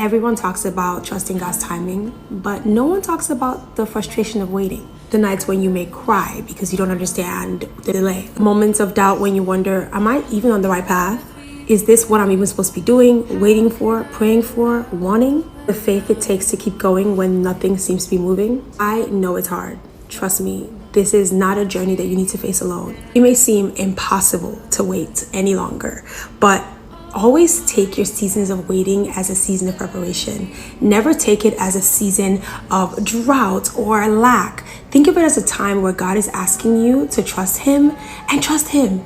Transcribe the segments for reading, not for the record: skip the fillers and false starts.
Everyone talks about trusting God's timing, but no one talks about the frustration of waiting. The nights when you may cry because you don't understand the delay. The moments of doubt when you wonder, am I even on the right path? Is this what I'm even supposed to be doing, waiting for, praying for, wanting? The faith it takes to keep going when nothing seems to be moving. I know it's hard. Trust me, this is not a journey that you need to face alone. It may seem impossible to wait any longer, but always take your seasons of waiting as a season of preparation. Never take it as a season of drought or lack. Think of it as a time where God is asking you to trust Him and trust Him.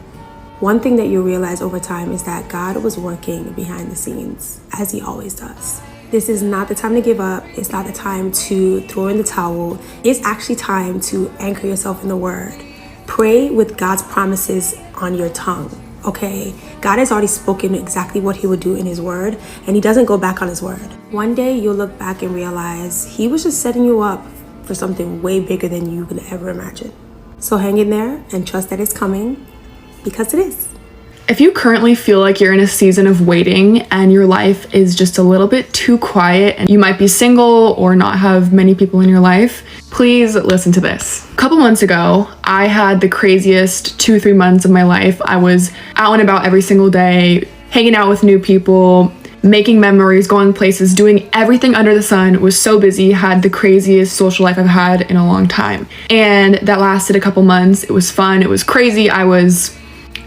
One thing that you realize over time is that God was working behind the scenes, as He always does. This is not the time to give up. It's not the time to throw in the towel. It's actually time to anchor yourself in the Word. Pray with God's promises on your tongue. Okay, God has already spoken exactly what He would do in His Word, and He doesn't go back on His word. One day you'll look back and realize He was just setting you up for something way bigger than you could ever imagine. So hang in there and trust that it's coming, because it is. If you currently feel like you're in a season of waiting and your life is just a little bit too quiet and you might be single or not have many people in your life, please listen to this. A couple months ago, I had the craziest 2-3 months of my life. I was out and about every single day, hanging out with new people, making memories, going places, doing everything under the sun. Was so busy, had the craziest social life I've had in a long time. And that lasted a couple months. It was fun, it was crazy. I was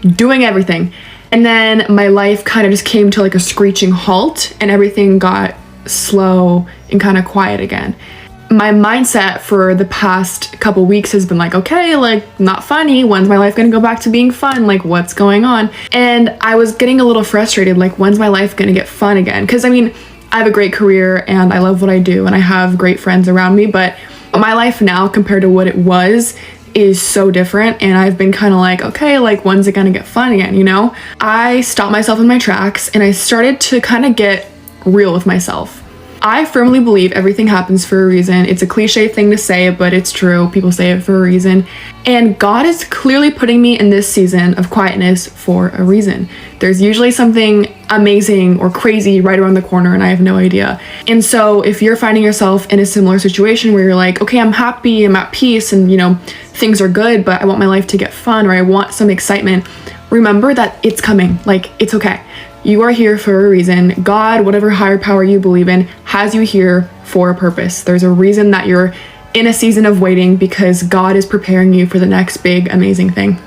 doing everything. And then my life kind of just came to like a screeching halt and everything got slow and kind of quiet again. My mindset for the past couple weeks has been like, okay, like not funny. When's my life gonna go back to being fun? Like what's going on? And I was getting a little frustrated, like when's my life gonna get fun again? Because I mean, I have a great career and I love what I do and I have great friends around me, but my life now compared to what it was is so different, and I've been kind of like, okay, like when's it gonna get fun again, you know? I stopped myself in my tracks and I started to kind of get real with myself. I firmly believe everything happens for a reason. It's a cliche thing to say, but it's true. People say it for a reason. And God is clearly putting me in this season of quietness for a reason. There's usually something amazing or crazy right around the corner and I have no idea. And so if you're finding yourself in a similar situation where you're like, okay, I'm happy, I'm at peace, and you know, things are good, but I want my life to get fun or I want some excitement, remember that it's coming. Like, it's okay. You are here for a reason. God, whatever higher power you believe in, has you here for a purpose. There's a reason that you're in a season of waiting, because God is preparing you for the next big, amazing thing.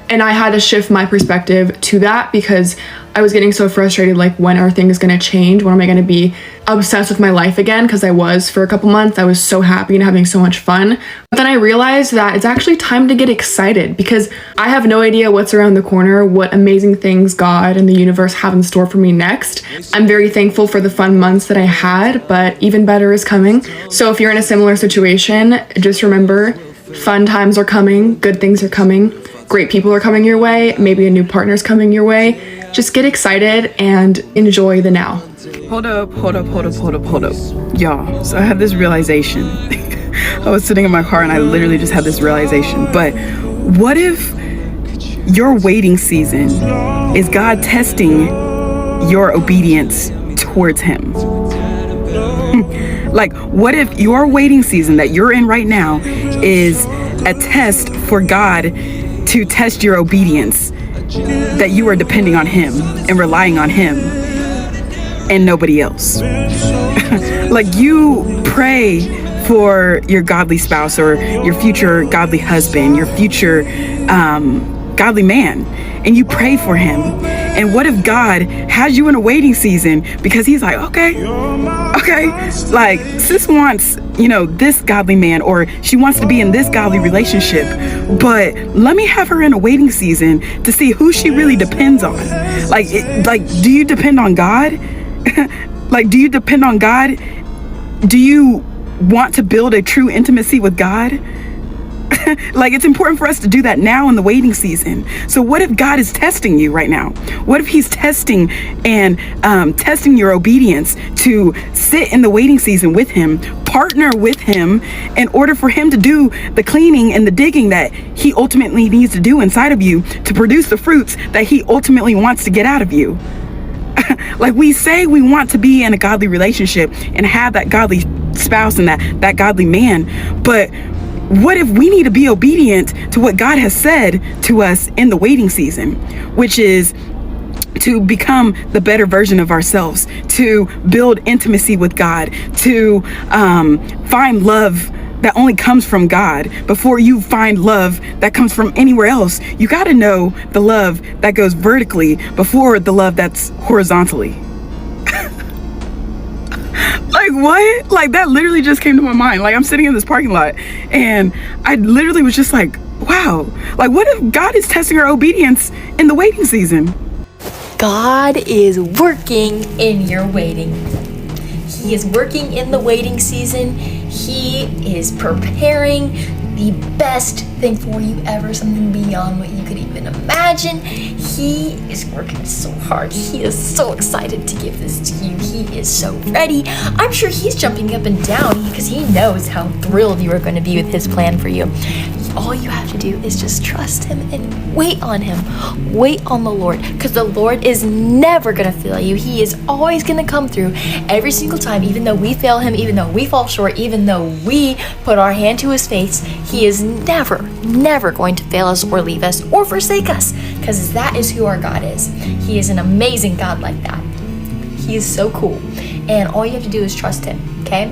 And I had to shift my perspective to that because I was getting so frustrated, like when are things gonna change? When am I gonna be obsessed with my life again? Because I was for a couple months. I was so happy and having so much fun. But then I realized that it's actually time to get excited because I have no idea what's around the corner, what amazing things God and the universe have in store for me next. I'm very thankful for the fun months that I had, but even better is coming. So if you're in a similar situation, just remember, fun times are coming, good things are coming. Great people are coming your way, maybe a new partner's coming your way. Just get excited and enjoy the now. Hold up. Y'all, so I had this realization. I was sitting in my car and I literally just had this realization. But what if your waiting season is God testing your obedience towards Him? Like, what if your waiting season that you're in right now is a test for God to test your obedience, that you are depending on Him and relying on Him and nobody else? Like, you pray for your godly spouse or your future godly husband, your future godly man, and you pray for him. And what if God has you in a waiting season because He's like, okay, like sis wants, you know, this godly man, or she wants to be in this godly relationship, but let me have her in a waiting season to see who she really depends on. Like, do you depend on God? Like, do you depend on God? Do you want to build a true intimacy with God? Like, it's important for us to do that now in the waiting season. So what if God is testing you right now? What if He's testing and testing your obedience to sit in the waiting season with Him, partner with Him in order for Him to do the cleaning and the digging that He ultimately needs to do inside of you to produce the fruits that He ultimately wants to get out of you? Like, we say we want to be in a godly relationship and have that godly spouse and that godly man, but what if we need to be obedient to what God has said to us in the waiting season, which is to become the better version of ourselves, to build intimacy with God, to find love that only comes from God. Before you find love that comes from anywhere else, you got to know the love that goes vertically before the love that's horizontally. Like, what? Like, that literally just came to my mind. Like, I'm sitting in this parking lot and I literally was just like, wow, like, what if God is testing our obedience in the waiting season? God is working in your waiting. He is working in the waiting season. He is preparing the best thing for you ever, something beyond what you could even imagine. He is working so hard. He is so excited to give this to you. He is so ready. I'm sure he's jumping up and down because he knows how thrilled you are going to be with his plan for you. All you have to do is just trust him and wait on him. Wait on the Lord, because the Lord is never going to fail you. He is always going to come through every single time, even though we fail him, even though we fall short, even though we put our hand to his face. He is never going to fail us or leave us or forsake us, because that is who our God is. He is an amazing God like that. He is so cool. And all you have to do is trust him, okay?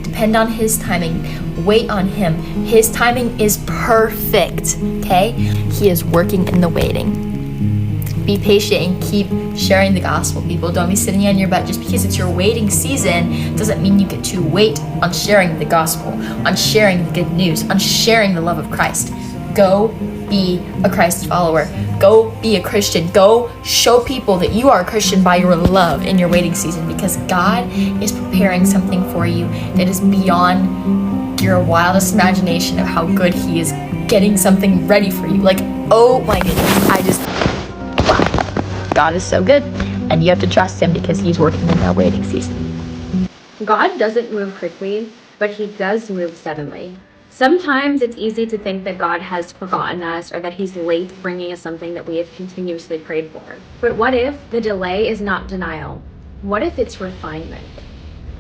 Depend on his timing. Wait on him. His timing is perfect, okay? He is working in the waiting. Be patient and keep sharing the gospel, people. Don't be sitting on your butt. Just because it's your waiting season doesn't mean you get to wait on sharing the gospel, on sharing the good news, on sharing the love of Christ. Go be a Christ follower. Go be a Christian. Go show people that you are a Christian by your love in your waiting season, because God is preparing something for you that is beyond your wildest imagination of how good he is getting something ready for you. Like, oh my goodness, wow. God is so good, and you have to trust him because he's working in that waiting season. God doesn't move quickly, but he does move suddenly. Sometimes it's easy to think that God has forgotten us or that he's late bringing us something that we have continuously prayed for. But what if the delay is not denial? What if it's refinement?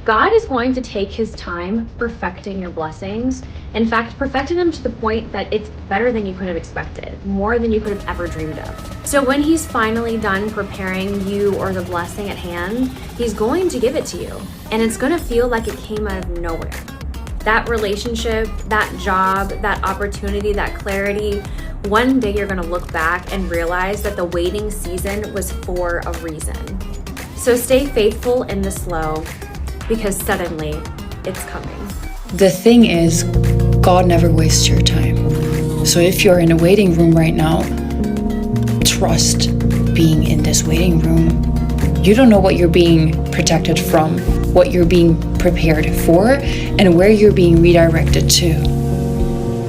God is going to take his time perfecting your blessings. In fact, perfecting them to the point that it's better than you could have expected, more than you could have ever dreamed of. So when he's finally done preparing you or the blessing at hand, he's going to give it to you. And it's going to feel like it came out of nowhere. That relationship, that job, that opportunity, that clarity, one day you're going to look back and realize that the waiting season was for a reason. So stay faithful in the slow, because suddenly it's coming. The thing is, God never wastes your time. So if you're in a waiting room right now, trust being in this waiting room. You don't know what you're being protected from, what you're being prepared for, and where you're being redirected to.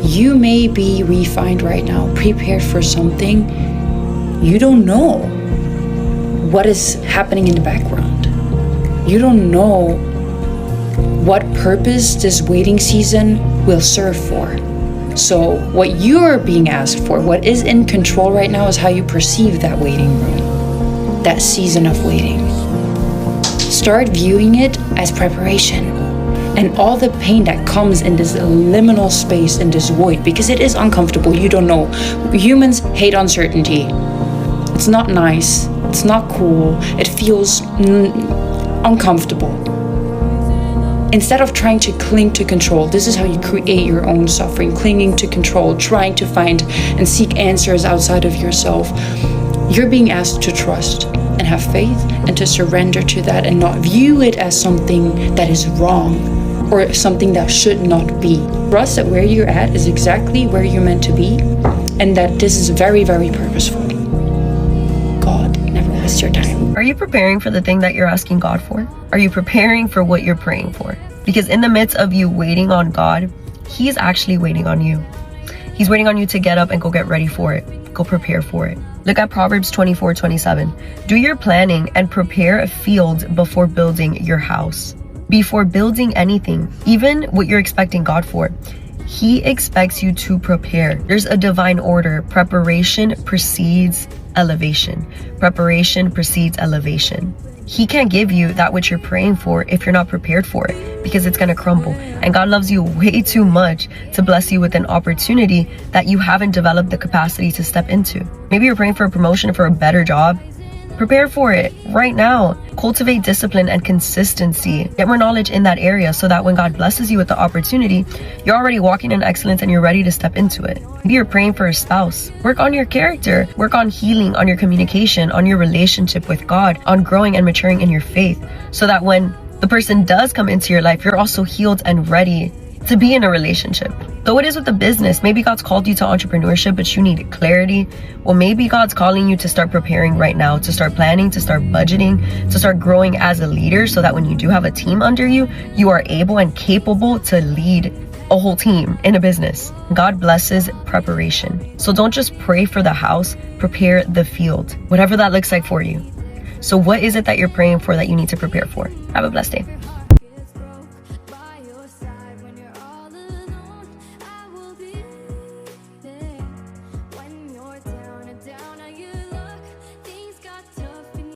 You may be refined right now, prepared for something. You don't know what is happening in the background. You don't know what purpose this waiting season will serve for. So what you're being asked for, what is in control right now, is how you perceive that waiting room, that season of waiting. Start viewing it as preparation and all the pain that comes in this liminal space, in this void, because it is uncomfortable. You don't know. Humans hate uncertainty. It's not nice. It's not cool. It feels uncomfortable. Instead of trying to cling to control, this is how you create your own suffering, clinging to control, trying to find and seek answers outside of yourself. You're being asked to trust and have faith and to surrender to that and not view it as something that is wrong or something that should not be. Trust that where you're at is exactly where you're meant to be, and that this is very, very purposeful. God never wastes your time. Are you preparing for the thing that you're asking God for? Are you preparing for what you're praying for? Because in the midst of you waiting on God, he's actually waiting on you. He's waiting on you to get up and go get ready for it. Go prepare for it. Look at Proverbs 24:27. Do your planning and prepare a field before building your house. Before building anything, even what you're expecting God for, he expects you to prepare. There's a divine order. Preparation precedes elevation. Preparation precedes elevation. He can't give you that which you're praying for if you're not prepared for it, because it's going to crumble. And God loves you way too much to bless you with an opportunity that you haven't developed the capacity to step into. Maybe you're praying for a promotion, for a better job. Prepare for it right now. Cultivate discipline and consistency. Get more knowledge in that area so that when God blesses you with the opportunity, you're already walking in excellence and you're ready to step into it. Maybe you're praying for a spouse. Work on your character. Work on healing, on your communication, on your relationship with God, on growing and maturing in your faith, so that when the person does come into your life, you're also healed and ready to be in a relationship. Though it is with a business, maybe God's called you to entrepreneurship, but you need clarity. Well, maybe God's calling you to start preparing right now, to start planning, to start budgeting, to start growing as a leader, so that when you do have a team under you, you are able and capable to lead a whole team in a business. God blesses preparation. So don't just pray for the house, prepare the field, whatever that looks like for you. So what is it that you're praying for that you need to prepare for? Have a blessed day.